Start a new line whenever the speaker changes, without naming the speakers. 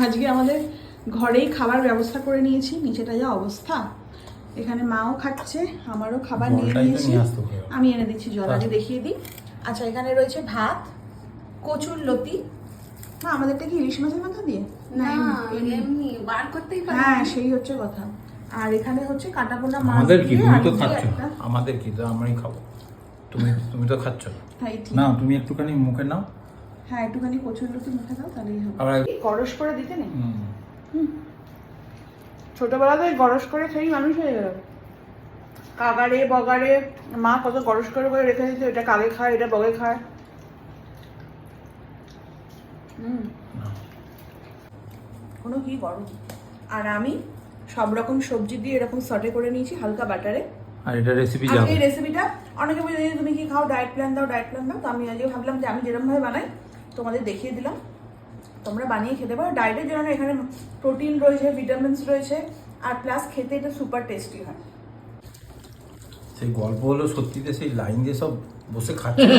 আজকে আমাদের ঘরেই খাবার ব্যবস্থা করে নিয়েছি, নিচেটা যা অবস্থা। এখানে মাও খাচ্ছে, আমারও খাবার নিয়ে নিয়েছি। আমি এনে দিচ্ছি জল, আগে দেখিয়ে দিই। আচ্ছা, এখানে রয়েছে ভাত, কচুর লতি। না, আমাদেরটা কি ইলিশ মাছের মাথা দিয়ে?
না, এমনি বার করতেই পারি।
হ্যাঁ, সেই হচ্ছে কথা। আর এখানে হচ্ছে কাটা পোনা মাছ।
আমাদের কি, তুমি তো
দিয়ে
খাচ্ছ,
একটা।
আমাদের কি, তো আমরাই খাবো। তুমি তো খাচ্ছ
তাই ঠিক।
না, তুমি একটুখানি মুখে নাও।
হ্যাঁ, একটুখানি কচুর লতি মুখে দাও, তাহলেই হবে।
আবার
এই গরস করে দিতে নেই। ছোটবেলাতে গরস করে খেয়েই মানুষ হয়ে গেল। কাগারে বগারে মা কত গরস করে করে রেখে দিত, এটা কাগে খায়, এটা বগে খায়। কোনো কি গরম। আর আমি সব রকম সবজি দিয়ে এরকম সটে করে নিয়েছি হালকা বাটারে।
আর এটা রেসিপি
আজকে
যাবে।
এই রেসিপিটা অনেকে বলে যে তুমি কি খাও, ডায়েট প্ল্যান দাও, ডায়েট প্ল্যান দাও। তো আমি আজকে ভাবলাম যে আমি যেরকম ভাবে বানাই তোমাদের দেখিয়ে দিলাম, তোমরা বানিয়ে খেতে পারো। ডায়েটের জন্য এখানে প্রোটিন রয়েছে, ভিটামিনস রয়েছে, আর প্লাস খেতে এটা সুপার টেস্টি হয়।
সেই গল্প হলো সত্যিতে সেই লাইন দিয়ে সব বসে খাচ্ছে।